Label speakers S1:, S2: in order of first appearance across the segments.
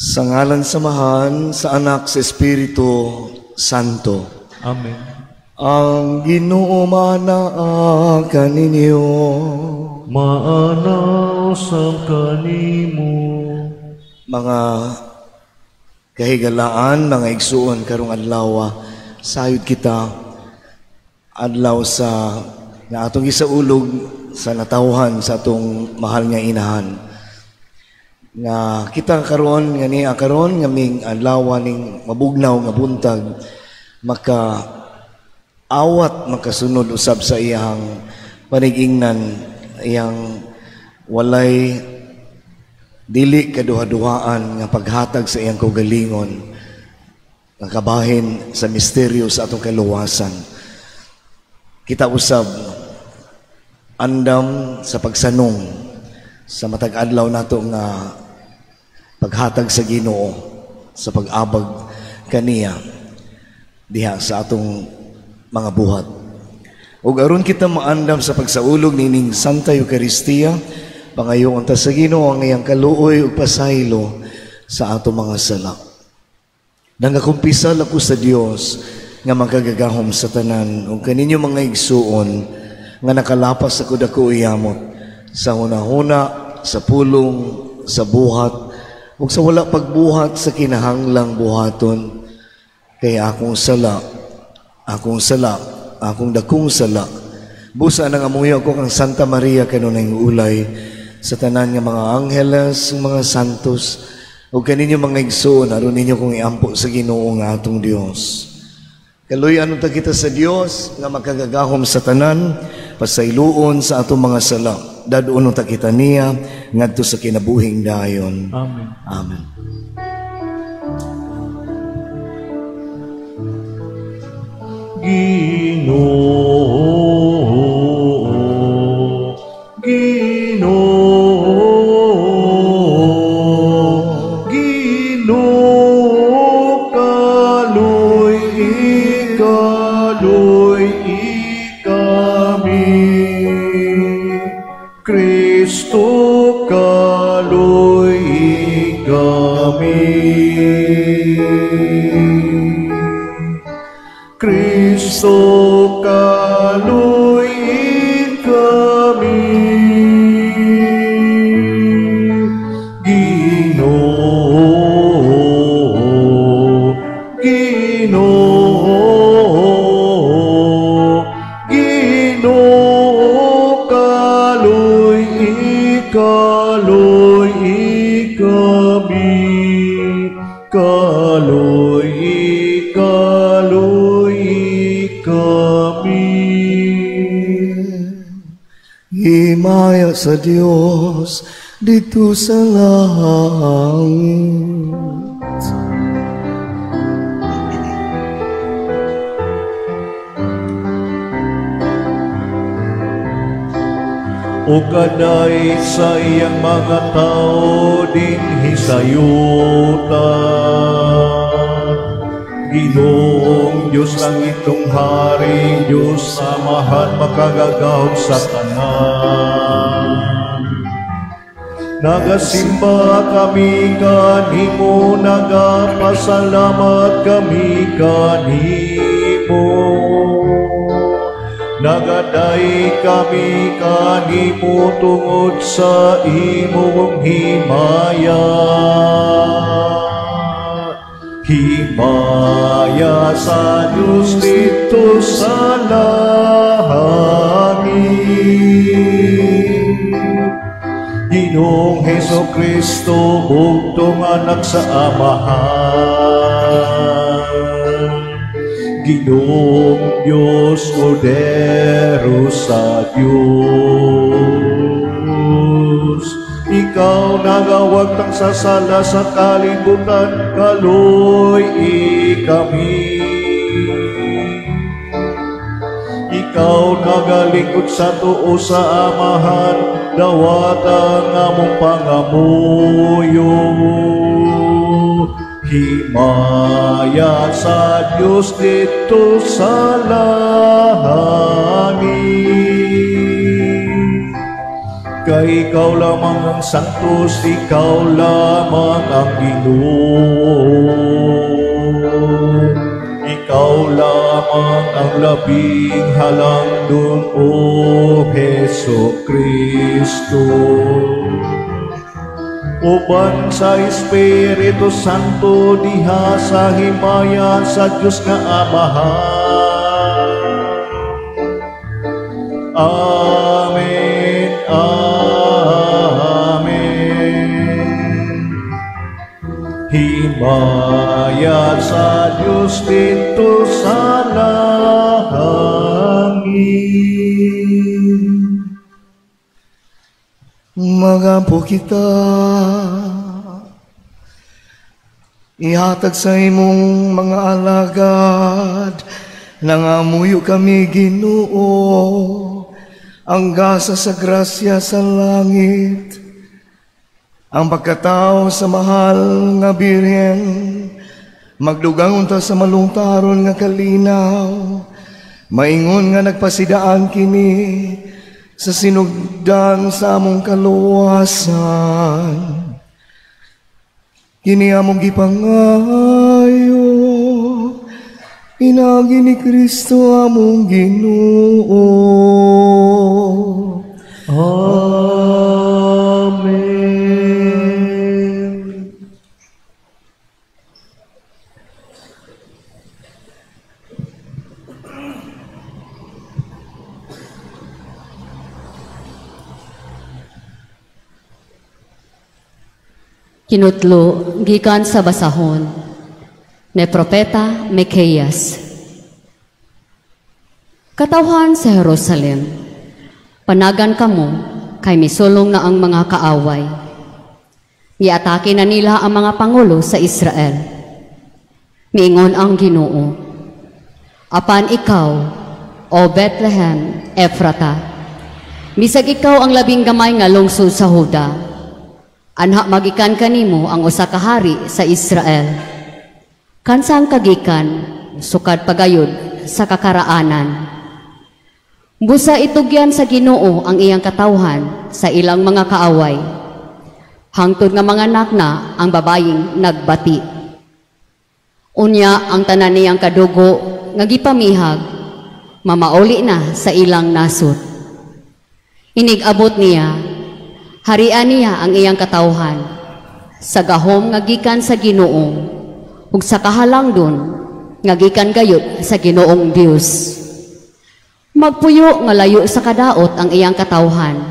S1: Sa ngalan samahan, sa anak, sa Espiritu Santo.
S2: Amen.
S1: Ang Ginoo manaa kaninyo.
S2: Maanaw sa kanimo.
S1: Mga kahigalaan, mga igsuon karong adlaw, sayod kita adlaw sa nga atong gisaulog sa natawhan sa atong mahal nga inahan. Nga kita karon nga niya karon nga ming adlaw ning mabugnaw nga buntag awat makasunod usab sa iyang panigingnan, iyang walay dili kaduha-duhaan nga paghatag sa iyang kaugalingon nga kabahin sa misteryo sa atong kaluwasan. Kita usab andam sa pagsanong sa matag adlaw nato nga paghatag sa Ginoo sa pag-abag kaniya diha sa atong mga buhat. Ug aron kita maandam sa pagsaulog nining Santa Eucharistia, pangayoon ta sa Ginoo ang iyang kaluoy ug pasaylo sa atong mga sala. Nangakumpisal ako sa Dios nga magagagahom sa tanan ug kaninyo mga igsuon nga nakalapas ako dako iyamot sa hunahuna, sa pulong, sa buhat ug sa wala pagbuhat sa kinahanglang buhaton. Kay akong sala, akong dakong sala. Busa nang amuyo ako kang Santa Maria kanunay ulay sa tanan nga mga angheles, mga santos, ug kaninyo mga igsoon aron ninyo kong iampo sa Ginoo nga atong Dios. Kaluy-an ta kita sa Dios nga makagagahom sa tanan, pasayloon sa atong mga sala. Dadon ta kita niya ngadto sa kinabuhing dayon.
S2: Amen.
S1: Amen.
S2: Ginoo, Ginoo, Ginoo, kaluy kami. Kristo, kaluy kami. Kristo, kaluy kami. Ginoo, Ginoo, Ginoo, kaluy kami.
S1: Himaya sa Dios dito sa langit.
S2: O kaday sa iyang mga tao din hisayuta. Ginoong Diyos lang itong hari, Diyos samahan makagagaw sa tanan. Nagasimba kami kanimo, nagapasalamat kami kanimo. Nagaday kami kanimo tungod sa imong himaya. Himaya sa Diyos dito sa langit. Ginoong Hesukristo, bugtong anak sa Amahan. Ginoong Diyos, Kordero sa Diyos. Ikaw nagawag tang sasala sa kalibutan, kaluy kami. Ikaw nagalingkod sa tuo sa Amahan, dawatan nga mong pangamuyo. Himaya sa Diyos dito sa langit. Kay ikaw lamang ang santos, ikaw lamang ang Panginoon. Ikaw lamang ang labing halangdon, O Heso Kristo. Uban sa Espiritu Santo, diha sa himaya sa Diyos nga Amahan. Amen, amen. Himaya sa Diyos dito sa langit.
S1: Magampo kita, ihatag sa imong mga alagad, nangamuyo kami Ginoo, ang gasa sa grasya sa langit, ang pagkatao sa mahal nga Birhen, magdugang unta sa malungtaron nga kalinaw, maingon nga nagpasidaan kini, sa sinugdan sa among kaluwasan. Kini among gipangayo, pinagi ni Kristo among Ginoo. Amen.
S3: Kinutlo, gikan sa basahon, ni Propeta Micaias. Katawhan sa Jerusalem, panagan kamo, kay misulong na ang mga kaaway. Giatake na nila ang mga pangulo sa Israel. Miingon ang Ginoo, apan ikaw, O Bethlehem, Ephrata, bisag ikaw ang labing gamay nga lungsod sa Huda, anha magikan kanimo ang usa ka hari sa Israel. Kansang kagikan, sukad pagayod sa kakaraanan. Busa itugyan sa Ginoo ang iyang katawhan sa ilang mga kaaway. Hangtod nga mga anak na ang babaying nagbati. Unya ang tanan niyang kadugo nga gipamihag, mamauli na sa ilang nasod. Inigabot niya, harian niya ang iyang katawhan sa gahom nga gikan sa Ginoo ug sa kahalangdon nga gikan gayud sa Ginoong Dios. Magpuyo nga layo sa kadaot ang iyang katawhan,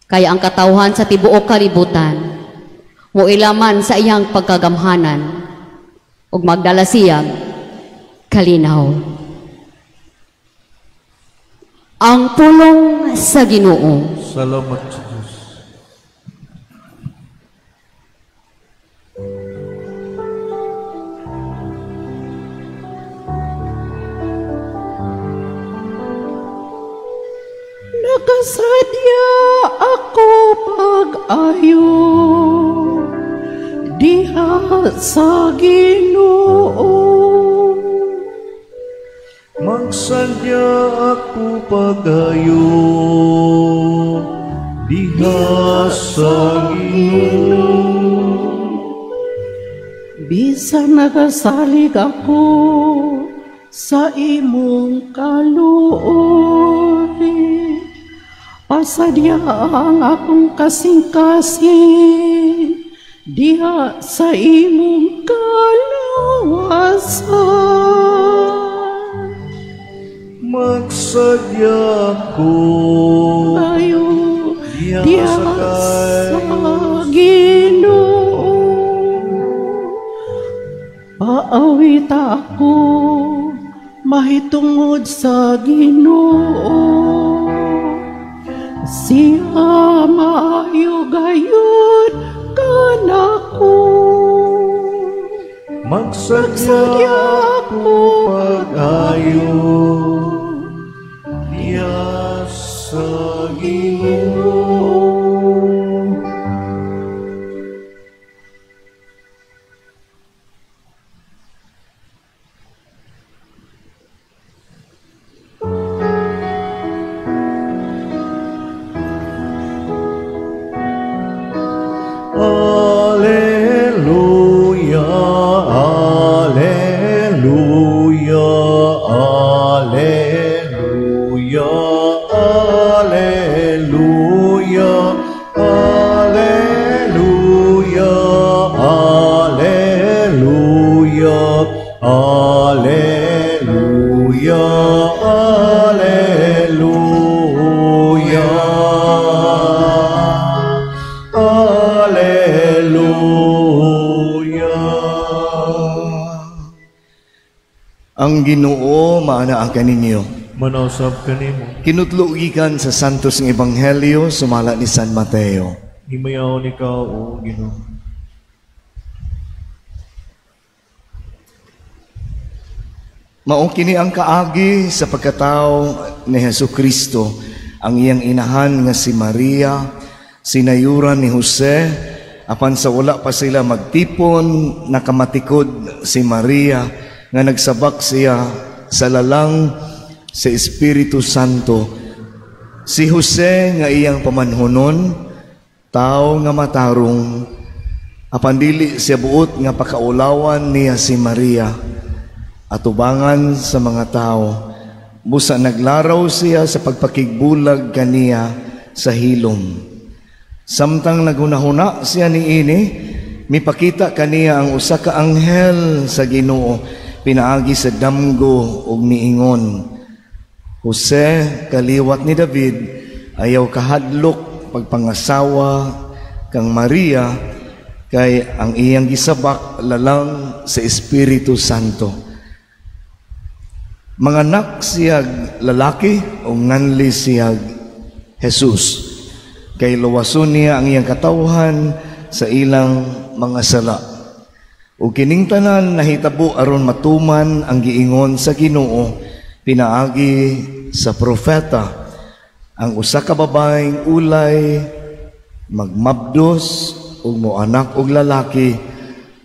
S3: kaya ang katawhan sa tibuok kalibutan mo ilaman sa iyang pagkagamhanan ug magdala siyang kalinaw. Ang pulong sa Ginoo.
S2: Salamat sa Diyos.
S4: Nakasadya ako pag-ayo diha sa Ginoo.
S2: Magsadya ako pagayo diha sa Ginoo.
S4: Bisan nagasalig ako sa imong kaluoy, pasadya ang akong kasing-kasing diha sa imong kalawasan.
S2: Magsadya ko
S4: Ayo
S2: diha
S4: diha
S2: sa
S4: sa Ginoo, paawit ako mahitungod sa Ginoo. Siya maayo gayud kanako.
S2: Magsadya ako pag-ayo diha sa Ginoo. Alleluia.
S1: Ang Ginoo maanaa kaninyo.
S2: Manasab kanimo.
S1: Kinutlo gikan sa Santos ng Ebanghelyo sumala ni San Mateo.
S2: Himayaw ni ka, O Ginoo.
S1: Mao kini ang kaagi sa pagkatao ni Hesukristo, ang iyang inahan nga si Maria, sinayuran ni Jose, apan sa wala pa sila magtipon, nakamatikod si Maria, nga nagsabak siya sa lalang sa Espiritu Santo. Si Jose nga iyang pamanhunon, tao nga matarong, apan dili siya buot nga pakaulawan niya si Maria, atubangan sa mga tao. Busa naglaraw siya sa pagpakigbulag kaniya sa hilom. Samtang nagunahuna siya niini, mipakita kaniya ang usa ka anghel sa Ginoo, pinaagi sa damgo ug niingon, Jose, kaliwat ni David, ayaw kahadlok pagpangasawa kang Maria, kay ang iyang gisabak lalang sa Espiritu Santo. Manganak siyag lalaki o nganli siyag Jesus, kay luwason niya ang iyang katawhan sa ilang mga sala. O kining tanan nahitabo aron matuman ang giingon sa Ginoo pinaagi sa propeta, ang usa ka babaeng ulay magmabdos ug moanak og lalaki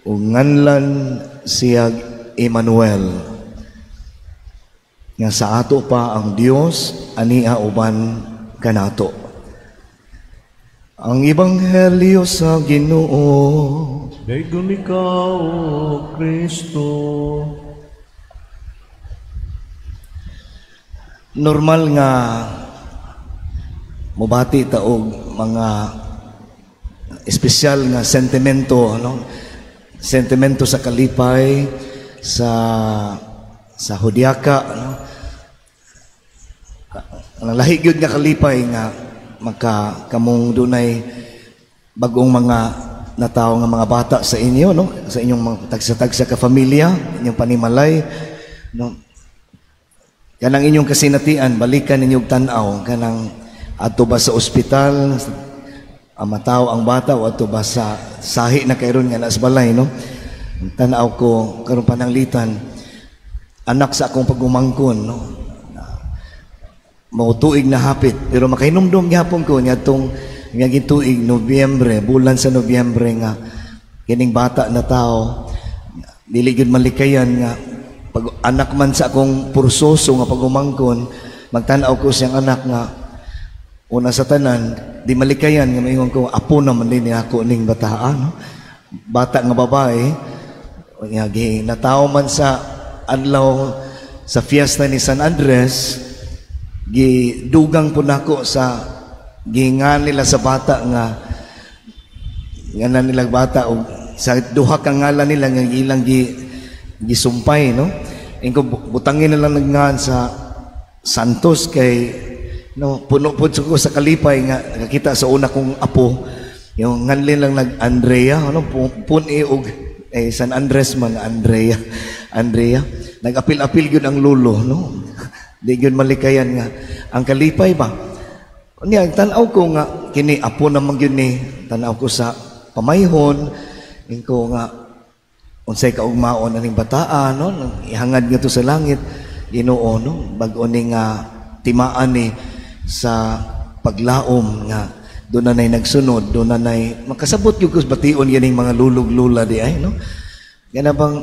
S1: ug nganlan siyag Emmanuel. Nga sa ato pa ang Dios ania uban kanato. Ang Ebanghelyo sa Ginoo.
S2: Daygon ikaw, O Kristo.
S1: Normal nga mubati ta og mga espesyal nga sentimento, no? Sentimento sa kalipay, sa Hudyaka, no? Ang lahi gyud nga kalipay nga kamong dunay bagong mga natawo nga mga bata sa inyo, no? Sa inyong mga tagsa-tagsa ka pamilya, inyong panimalay, no? Kanang inyong kasinatian, balikan ninyong tan-aw kanang adto ba sa ospital, mataw ang bata o adto ba sa sahi na kayron nga nas balay, no? Tan-aw ko karon pananglitan anak sa akong pagumangkon, no? Mautuig na hapit, pero makahinumdum gihapon ko niya itong nga gituig Nobyembre, bulan sa Nobyembre nga kining bata na tao dili gyud malikayan nga pag anak man sa akong pursoso nga pagumangkon, magtan-aw ko siyang anak nga una sa tanan di malikayan nga maingon ko apo naman din ako ning bataa, no? Bata nga babae nga natawo man sa adlaw sa fiesta ni San Andres, gidugang po nako sa gingan nila sa bata nga ngalan nila bata o sa duha ka ngalan nila nga ilang gisumpay, no? Ingko butangin na lang nagngan sa Santos kay no puno po ko sa kalipay nga nakakita sa una kong apo yung nganlin lang nag-Andrea, ano puni og San Andres man Andrea nag-apil-apil gyud ang lulo, no? Di gyud malikayan nga ang kalipay ba niya tan-aw ko nga kini apo naman gyud ni tan-aw ko sa pamayhon ingko nga unsay kaugmaon aning bataan, no? Ihangad nga to sa langit Ginoo, no? Bag-o ni nga timaan ni sa paglaom nga doon na nagsunod, doon na makasabot yung bation yaning mga lulog-lula di ay, no? Yan bang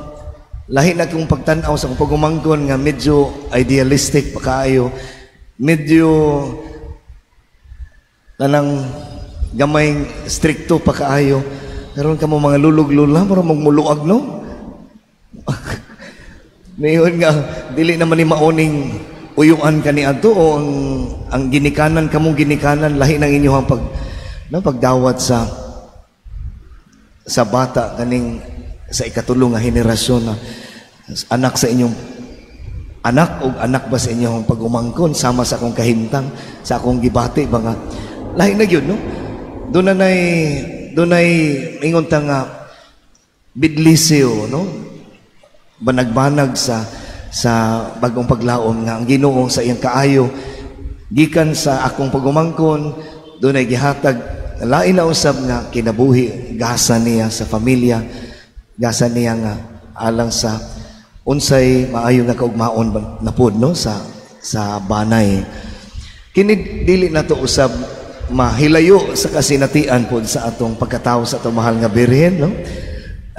S1: lahi na kong pagtanaw sa kong pagumangkon nga medyo idealistic pa kaayo, medyo tanang gamay stricto pa kaayo, karon kamo mga lulog-lula mura magmuluag, no? Mayon nga dili naman ni mauning uyuan kani adto o ang ginikanan kamong ginikanan lahi ng inyong pagdawat sa bata kaning sa ikatulong nga henerasyon na anak sa inyong anak o anak ba sa inyong pagumangkon sama sa akong kahimtang sa akong gibati ba nga lahi na gyud, no? Dunay ingon ta nga bidliseo, no? Banag-banag sa sa bagong paglaom nga ang Ginoo sa iyang kaayo gikan sa akong pagumangkon dunay gihatag lain na usab nga kinabuhi gasa niya sa pamilya, gasa niya nga alang sa unsay maayo nga kaugmaon na pod no sa banay. Kini dili na to usab mahilayo sa kasinatian pod sa atong pagkatao sa atong mahal nga birhen no.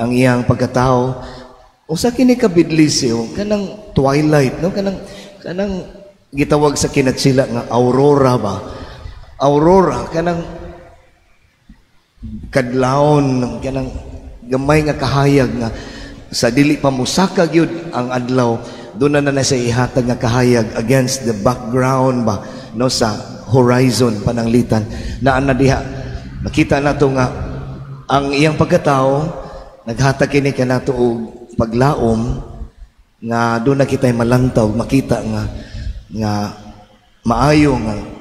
S1: Ang iyang pagkatao usa kini kabidlisyo kanang twilight no, kanang gitawag sa kinatsila nga aurora ba. Aurora kanang kadlawon, kanang gamay nga kahayag nga sa dili pa musaka gyud ang adlaw, doon na sa ihatag nga kahayag against the background ba no sa horizon pananglitan na ana diha makita nato nga ang iyang pagkatao naghatag kini kanato og paglaom nga doon na kitay malantaw makita nga maayo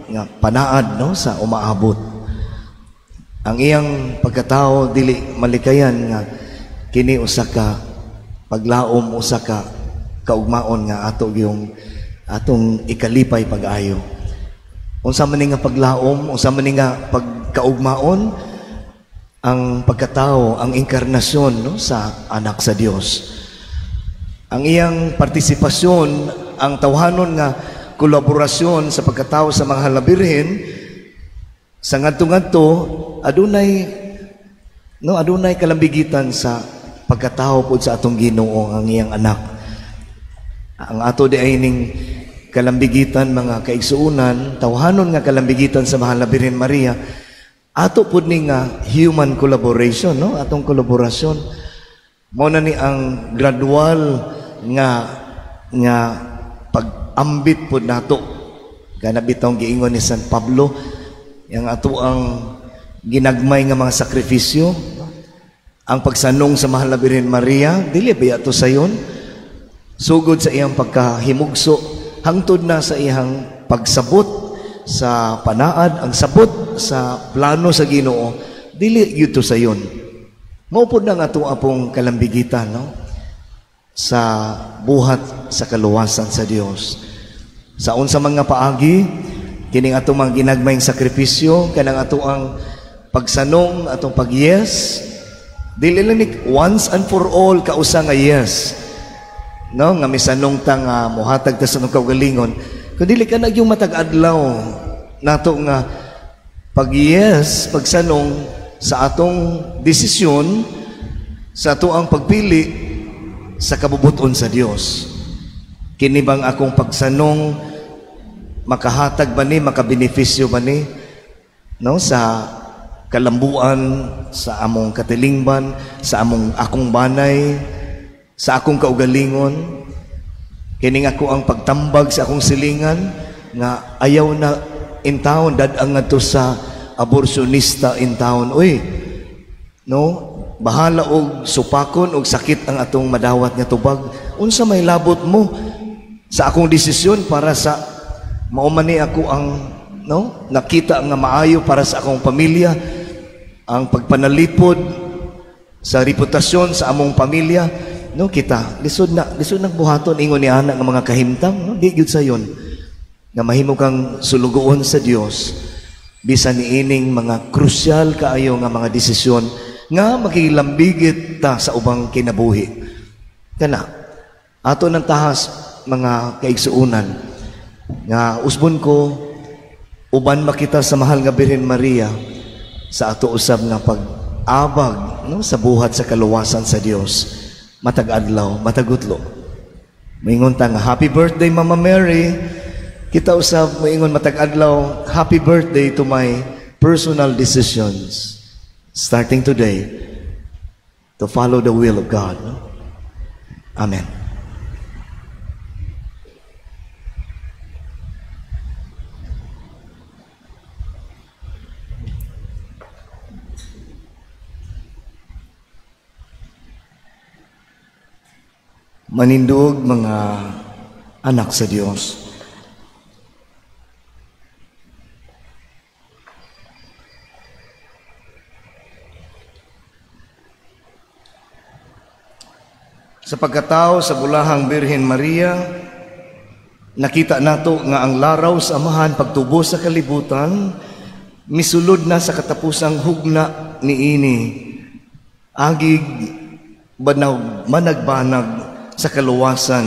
S1: nga panaad no sa umaabot. Ang iyang pagkatao dili malikayan nga kini usa ka paglaom, usa ka kaugmaon nga ato yung atong ikalipay pag-ayo. Unsa man nga paglaom, unsa man nga pagkaugmaon ang pagkatao, ang inkarnasyon no sa anak sa Dios. Ang iyang partisipasyon, ang tawhanon nga kolaborasyon sa pagkatao sa mga halabirhen sa ngadto-ngadto adunay kalambigitan sa pagkatao pod sa atong Ginoo ang iyang anak. Ang ato di ay ning kalambigitan mga kaigsuunan, tawhanon nga kalambigitan sa mahal na Birhen Maria, ato pod ning human collaboration no, atong kolaborasyon. Mao na ni ang gradual nga pag-ambit pod nato. Kana bitaw giingon ni San Pablo, yang ato ang ginagmay nga mga sakripisyo, ang pagsanong sa mahal na Birhen Maria, dili ba ato sayon? Sugod sa iyang pagkahimugso, hangtod na sa iyang pagsabot sa panaad, ang sabot sa plano sa Ginoo, dili gyud to sayon. Mao pod nang ato apong kalambigitan no sa buhat sa kaluwasan sa Dios. Sa unsa man nga paagi kining ato mga ginagmayng sakripisyo, kanang ato ang pagsanong, atong pag-yes, dili lang ni once and for all kausa nga yes. No, nga misanong ta nga mohatag ta sa kaugalingon. Kun dili ka na yung matag-adlaw nato nga pag-yes, pagsanong sa atong desisyon, sa ato ang pagpili sa kabubuton sa Dios. Kini bang akong pagsanong makahatag ba ni, makabenepisyo ba ni no sa kalambuan, sa among katilingban, sa akong banay, sa akong kaugalingon? Kining ako ang pagtambag sa akong silingan nga ayaw na in town, dadang nga to sa abortionista in town. Uy, no, bahala og supakon og sakit ang atong madawat nga tubag. Unsa may labot mo sa akong desisyon para sa maumani ako ang no nakita nga maayo para sa akong pamilya, ang pagpanalipod sa reputasyon sa among pamilya no, kita lisod na buhaton ingon ni ana nga mga kahimtang no, di gyud sayon nga mahimo kang sulugoon sa Dios bisan niining mga krusyal kaayo nga mga desisyon nga makilambigit ta sa ubang kinabuhi. Kana ato nang tahas mga kaigsuunan nga usbon ko uban makita sa mahal nga Birhen Maria sa ato usab nga pag-abag no sa buhat sa kaluwasan sa Dios matag adlaw, matagutlo. Moingon ta nga happy birthday Mama Mary. Kita usab moingon matag adlaw, happy birthday to my personal decisions starting today to follow the will of God. No? Amen. Manindog mga anak sa Dios. Sa pagkatao sa bulahang Birhen Maria, nakita nato nga ang laraw sa amahan pagtubo sa kalibutan, misulod na sa katapusang hugna niini. Agig managbanag sa kaluwasan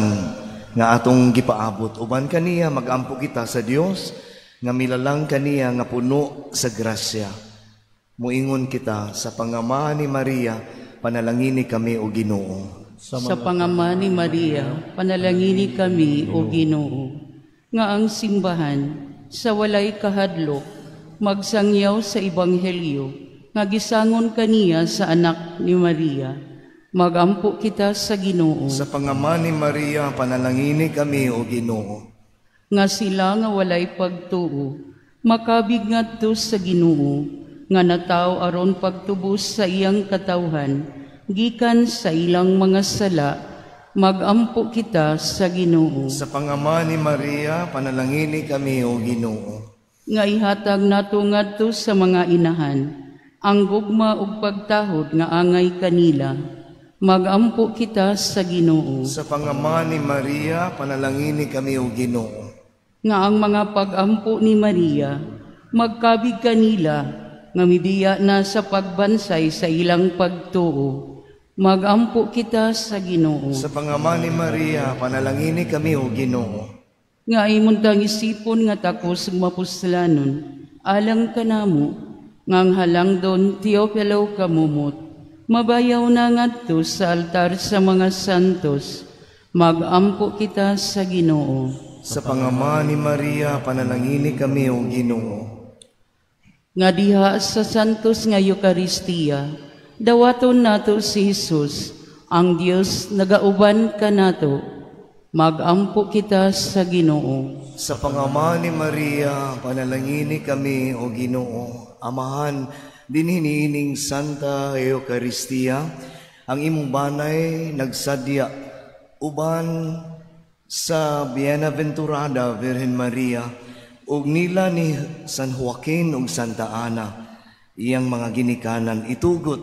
S1: nga atong gipaabot. Uban kaniya magampo kita sa Dios nga milalang kaniya nga puno sa grasya. Muingon kita sa pangama ni Maria, panalangini kami o Ginoo.
S4: Sa pangama ni Maria, panalangini kami o Ginoo. Nga ang simbahan sa walay kahadlok magsangyaw sa ebanghelyo nga gisangon kaniya sa anak ni Maria. Magampo kita sa Ginoo.
S1: Sa pangama ni Maria, panalangini kami o Ginoo.
S4: Nga sila nga walay pagtuo, makabig ngadto sa Ginoo, nga nataw aron pagtubos sa iyang katawhan, gikan sa ilang mga sala, magampo kita sa Ginoo.
S1: Sa pangama ni Maria, panalangini kami o Ginoo.
S4: Nga ihatag nato ngadto sa mga inahan, ang gugma ug pagtahod nga angay kanila, magampo kita sa Ginoo.
S1: Sa pangama ni Maria, panalangini kami o Ginoo.
S4: Nga ang mga pagampo ni Maria, magkabig kanila, nga mibiya na sa pagbansay sa ilang pagtuo, magampo kita sa Ginoo.
S1: Sa pangama ni Maria, panalangini kami o Ginoo.
S4: Nga imuntang isipon nga takos mapuslanon, alang kanamo, ngang halang don Teofilo kamumot, mabayaw na ngadto sa altar sa mga santos, magampo kita sa Ginoo.
S1: Sa pangama ni Maria, panalangini kami o Ginoo.
S4: Nga diha sa santos nga Eucharistia, dawaton nato si Jesus, ang Dios nagauban ka nato, magampo kita sa Ginoo.
S1: Sa pangama ni Maria, panalangini kami o Ginoo. Amahan, dinhiniining Santa Eucharistia, ang imong banay nagsadya uban sa Bienaventurada Virgen Maria ug nila ni San Joaquin ug Santa Ana, iyang mga ginikanan itugot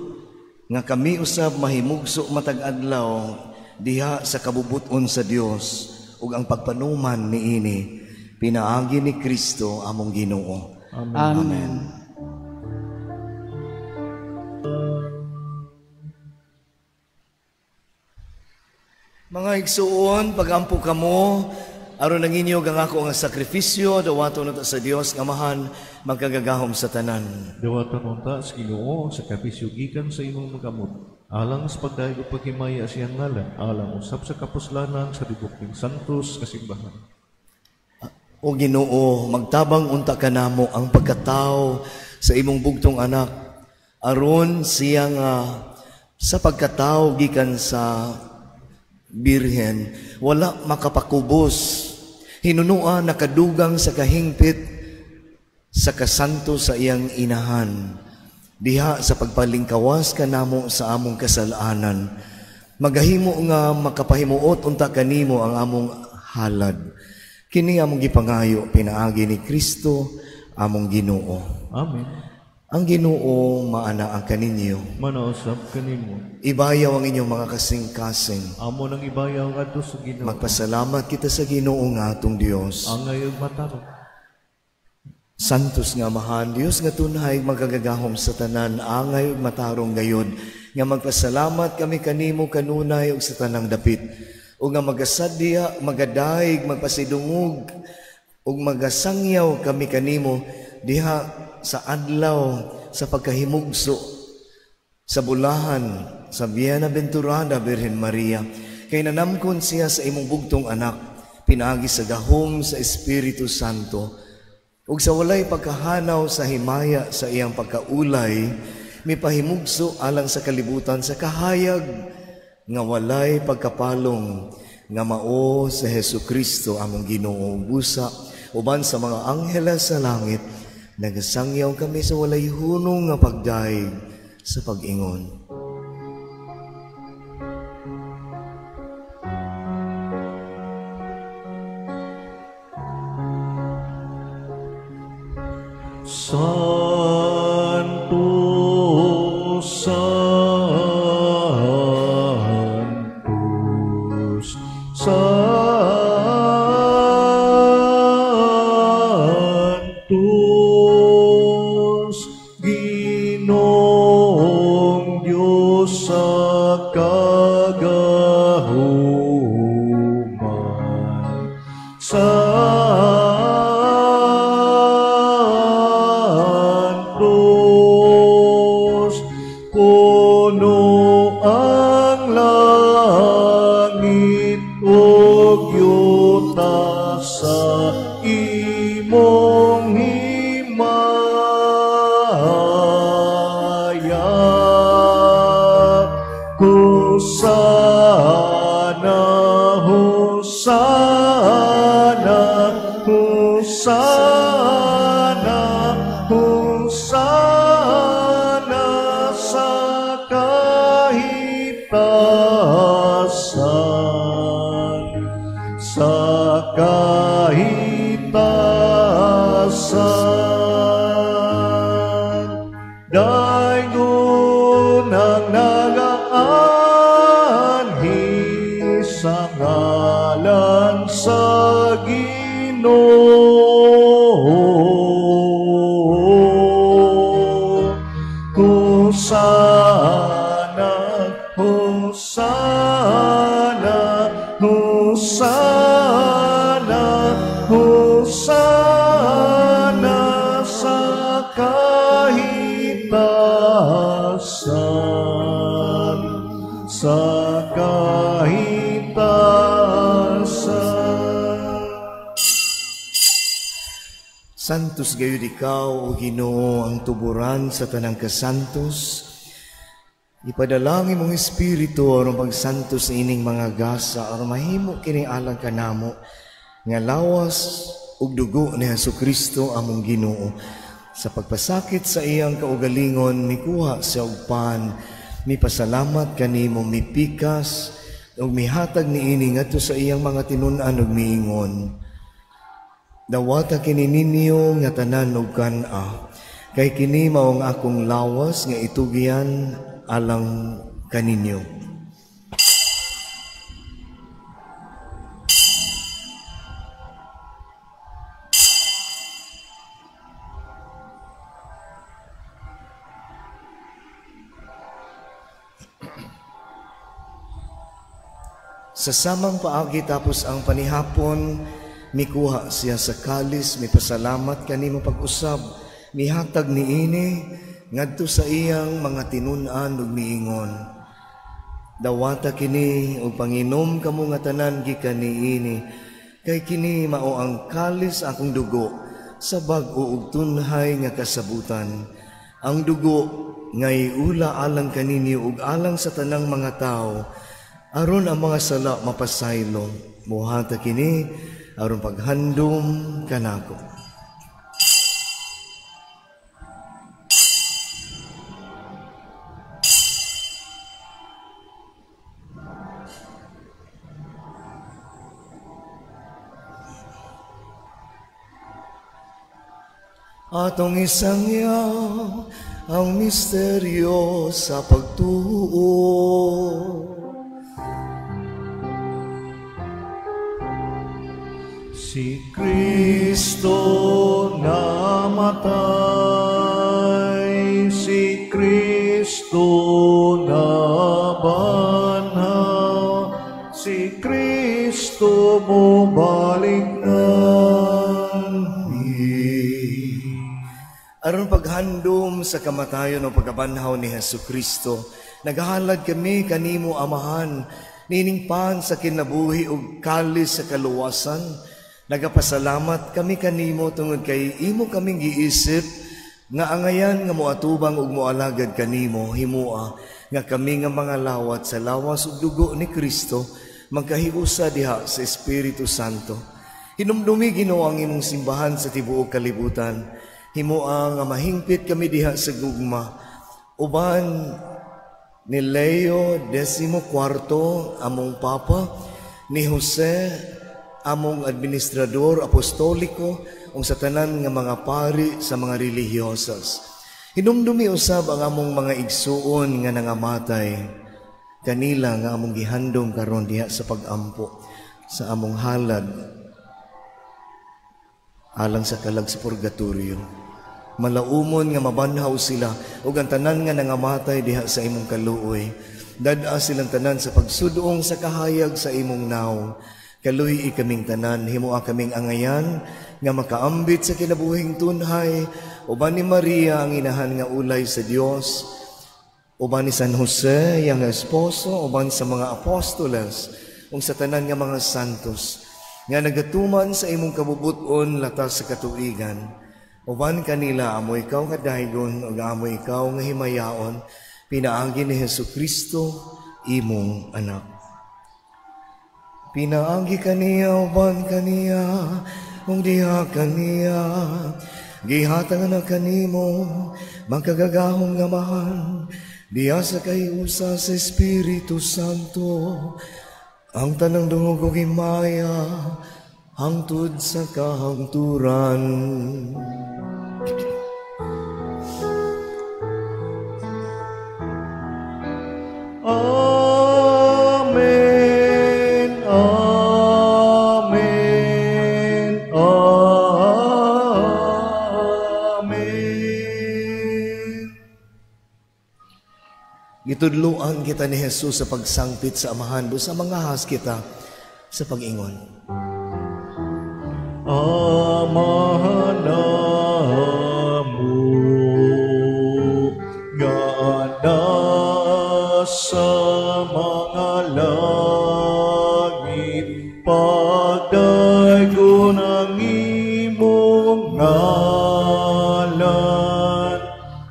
S1: nga kami usab mahimugso matag adlaw diha sa kabubuton sa Dios ug ang pagpanuman niini pinaagi ni Kristo among Ginoo.
S4: Amen.
S1: Amen. Mga igsuon, pagampo kamo, aron ang inyo ang ako nga sakripisyo, dawato na ta sa Dios nga mahan, magkagagahom sa tanan.
S2: Dawatan unta sa Ginoo sa kapisyo gikan sa imong magamot. Alang sa pagdayeg ug paghimaya sa iyang ngalan, alang usab sa kapuslanan sa dibuking santos kasimbahan.
S1: O Ginoo, magtabang unta kanamo ang pagkatao sa imong bugtong anak, aron siya nga sa pagkatao gikan sa Birhen, wala makapakubos. Hinunua nakadugang sa kahingpit sa kasanto sa iyang inahan. Diha sa pagpalingkawas kanamo sa among kasalanan. Magahimo nga makapahimuot unta kanimo ang among halad. Kini among gipangayo pinaagi ni Kristo among Ginoo.
S2: Amen.
S1: Ang Ginoo maanaa kaninyo.
S2: Manausap kanimo.
S1: Ibayaw ang inyong mga kasing-kasing.
S2: Amo nang ibayaw ngadto sa Ginoo.
S1: Magpasalamat kita sa Ginoo nga atong Dios.
S2: Ang ngayog matarong.
S1: Santos nga mahan, Dios nga tunay magagagahom sa tanan, angay ug matarong gayud. Nga magpasalamat kami kanimo kanunay ug sa tanang dapit. O nga magasadya, magadaig, magpasidungog, ug magasangyaw kami kanimo diha sa adlaw sa pagkahimugso sa bulahan sa Bienaventurada Virgen Maria, kay nanamkon siya sa imong bugtong anak, pinaagi sa gahom sa Espiritu Santo, ug sa walay pagkahanaw sa himaya sa iyang pagkaulay, mipahimugso alang sa kalibutan sa kahayag nga walay pagkapalong nga mao sa Hesukristo among Ginoo. Busa uban sa mga anghela sa langit, nagasangyaw kami sa walay hunong nga pagdaig sa pag-ingon.
S2: Santo, Santo, kagahuman. Santos, puno ang langit ug yuta sa imong himaya. Hosana, Hosana, Hosana, Hosana sa kahitasan, sa kahitasan. Dayon ang nagaanhi sa ngalan sa Ginoo. Hosana, Hosana, Hosana, Hosana sa kahitasan, sa kahitasan.
S1: Santos gayud ikaw, O Ginoo, ang tuburan sa tanang kasantos. Ipadalangin mong Espiritu aron pagsantos sa ining mga gasa aron mahimo kini alang kanamo nga lawas ug dugo ni Hesukristo among Ginoo. Sa pagpasakit sa iyang kaugalingon mikuha sa ugpan, mipasalamat kanimo, mipikas ug mihatag niini ngadto sa iyang mga tinun-an ug miingon. Dawata kini ninyo nga tanan ug kan-a, kay kini mao ang akong lawas nga itugyan alang kaninyo. Sa samang paagi tapos ang panihapon, mikuha siya sa kalis, mipasalamat kanimo pag-usab, mihatag niini ngadto sa iyang mga tinun-an ug miingon. Dawata kini ug panginom kamo nga tanan gikan niini, kay kini mao ang kalis akong dugo sa bag-o ug tunhay nga kasabutan. Ang dugo ngay ula alang kaninyo ug alang sa tanang mga tao, aron ang mga sala mapasaylo. Muhata kini aron paghandom kanako. Atong isangyaw ang misteryo sa pagtuo.
S2: Si Kristo namatay, si Kristo nabanhaw, si Kristo mubalik na.
S1: Aron paghandom sa kamatayon o pagkabanhaw ni Hesukristo, naghahalad kami kanimo Amahan, nining pan sa kinabuhi ug kalis sa kaluwasan. Nagapasalamat kami kanimo tungod kay imo kaming giisip nga angayan nga moatubang ug moalagad kanimo, himua nga kami nga mga lawat sa lawas ug dugo ni Kristo magkahiusa diha sa Espiritu Santo. Hinumdumi Ginoo ang imong simbahan sa tibuok kalibutan. Himua nga mahingpit kami diha sa gugma. Uban ni Leo XIV among Papa, ni Jose among administrador apostoliko ug sa tanan nga mga pari sa mga relihiyosas. Hinumdumi usab ang among mga igsuon nga nangamatay, kanila nga among gihandom karon diha sa pagampo sa among halad alang sa kalag sa purgatorio. Malaumon nga mabanhaw sila ug ang tanan nga nangamatay diha sa imong kaluoy. Dada silang tanan sa pagsudong sa kahayag sa imong naw. Kaluy kaming tanan, himoa kaming angayan, nga makaambit sa kinabuhing tunhay, uban ni Maria ang inahan nga ulay sa Dios, uban ni San Jose, yang esposo, uban sa mga apostoles, ug sa tanan nga mga santos, nga nagatuman sa imong kabubuton latas sa katuigan. Uban kanila, amo ikaw kadaygon, ug amo ikaw nga himayaon, pinaagi ni Jesucristo, imong anak. Pinaagi kaniya, uban kaniya, kung diha kaniya, gihatang na kanimo, magkagagahong nga mahal, diya sa kayusa sa Espiritu Santo, ang tanang dungog o himaya, hangtod sa kahangturan. Amen, amen, amen. Gitudluan kita ni Jesus sa pagsangpit sa amahan, sa mga has kita sa pag-ingon. Amahan namo nga sa mga langit, pagdaygo ng imong ngalan,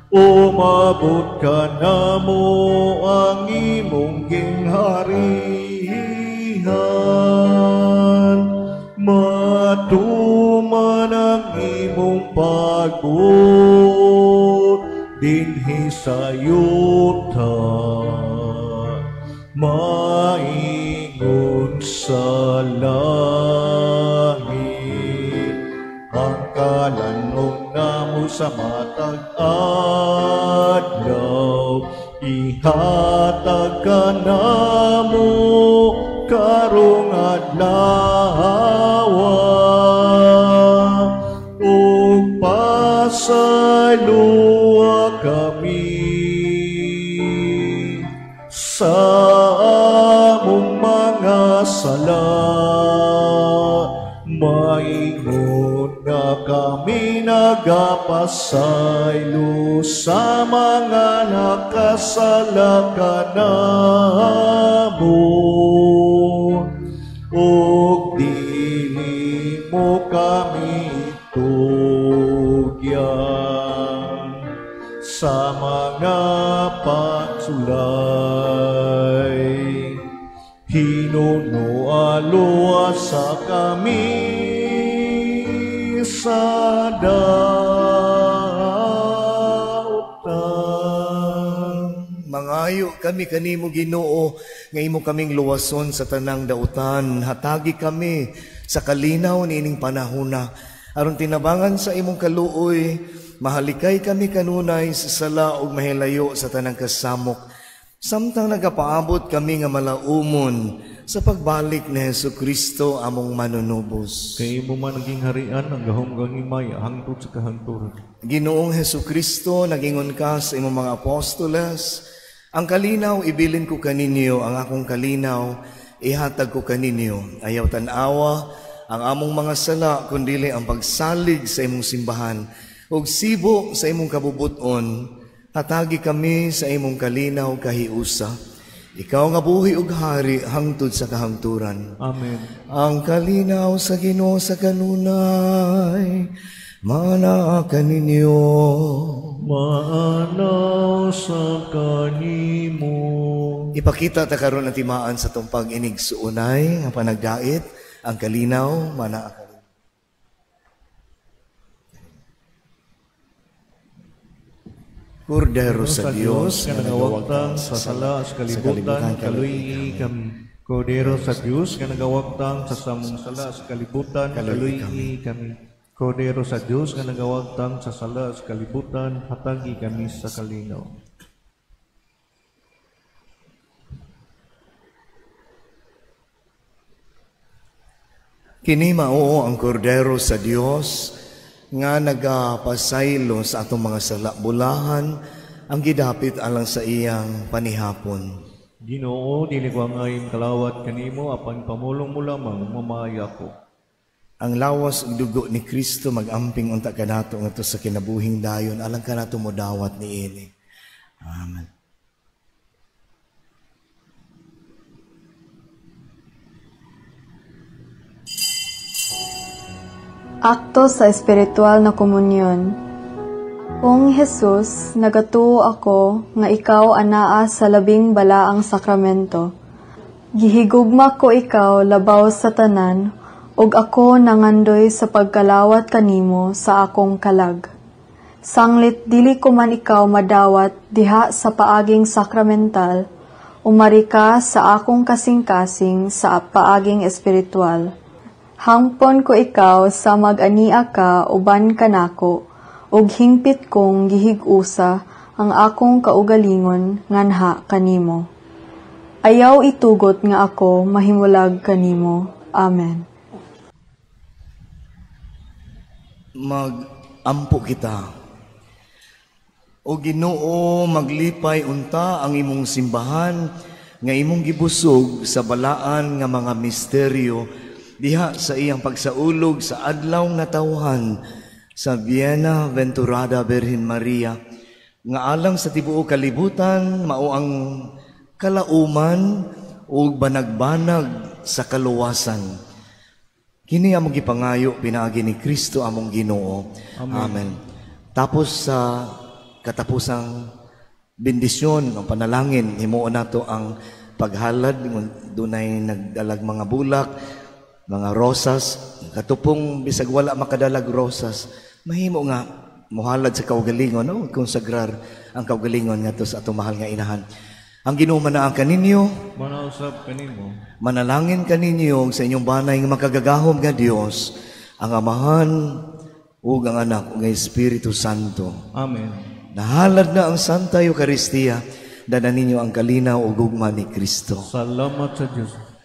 S1: umabot ka na mo ang imong gingharihan, matuman ang imong pagod, dinhi sa yuta, maingon sa langit, ang kalanong namo sa matag adlaw, ihatag ka namo karong adlaw, ug pasaluwa kami sa among mga sala, maingon nga kami nagapasaylo sa mga nakasala kanamo, ug dili mo kami tugyan sa mga pagsulay, hinuno aluasa kami sa dautan. Mangayo kami kanimo Ginoo, nga imo kaming luwason sa tanang dautan, hatagi kami sa kalinaw niining panahona, aron tinabangan sa imong kaluoy, mahalikay kami kanunay sa sala ug mahilayo sa tanang kasamok, samtang nagapaabot kami nga malaumon sa pagbalik ni Jesucristo among manunubos.
S2: Kay imo man naging harian ang gahong himaya hangtod sa kahangturan.
S1: Ginoong Jesucristo, nagingon ka sa imong mga apostoles, ang kalinaw ibilin ko kaninyo, ang akong kalinaw ihatag ko kaninyo. Ayaw tanawa ang among mga sala, kundili ang pagsalig sa imong simbahan, ug sibo sa imong kabubuton, hatagi kami sa imong kalinaw kahiusa. Ikaw nga buhi ug hari hangtod sa kahangturan.
S2: Amen.
S1: Ang kalinaw sa Ginoo sa kanunay, manaa kaninyo.
S2: Maanaw sa kanimo.
S1: Ipakita ta karon ang timaan sa tong pag-inig suunay nga panagdait, ang kalinaw manaa kaninyo. Kordero sa Dios,
S2: nga nagawagtang sa sala sa kalibutan, kaluy kami. Kordero sa Dios, nga nagawagtang sa samong sala sa kalibutan, kaluy kami. Kordero sa Dios, nga nagawagtang sa sala sa kalibutan, hatagi kami sa kalinaw.
S1: Kini mao ang kordero sa Dios, nga nagapasaylo sa atong mga salabulahan, ang gidapit alang sa iyang panihapon.
S2: Ginoo, dili ko ngayon kalawat kanimo, apan pamulong mo lamang mamaya ko.
S1: Ang lawas ug dugo ni Kristo magamping unta kanato ngadto sa kinabuhing dayon, alang kanato mo dawat niini. Amen.
S5: Akto sa espiritual na komunyon. Kung Jesus, nagatuo ako nga ikaw anaa sa labing balaang sakramento. Gihigugma ko ikaw labaw sa tanan, ug ako nangandoy sa pagkalawat kanimo sa akong kalag. Sanglit dili ko man ikaw madawat diha sa paaging sakramental, umari ka sa akong kasing-kasing sa paaging espiritual. Hangpon ko ikaw sa mag-ania ka uban kanako, ug hingpit kong gihig-usa ang akong kaugalingon nganha kanimo. Ayaw itugot nga ako mahimulag kanimo. Amen.
S1: Mag-ampo kita. O Ginoo, maglipay unta ang imong simbahan nga imong gibusog sa balaan nga mga misteryo diha sa iyang pagsaulog sa adlaw nga tawhan sa Bienaventurada Virgen Maria, nga alang sa tibuok kalibutan mao ang kalauman ug banag-banag sa kaluwasan. Kini among gipangayo pinaagi ni Kristo among Ginoo. Amen. Tapos sa katapusang bendisyon o panalangin, himuon nato ang paghalad, dunay nagdalag mga bulak, mga rosas, katupong bisag wala makadalag rosas, mahimo nga muhalad sa kaugalingon, no? Konsagrar ang kaugalingon nga to sa atong mahal nga inahan. Ang Ginoo manaan kaninyo,
S2: Manausap kanimo.
S1: manalangin kaninyo sa inyong banay nga makagagahom nga Dios, ang Amahan ug ang Anak ug ang Espiritu Santo.
S2: Amen.
S1: Nahalad na ang Santa Eucharistia, dadan ninyo ang kalinaw ug gugma ni Kristo.
S2: Salamat sa Diyos.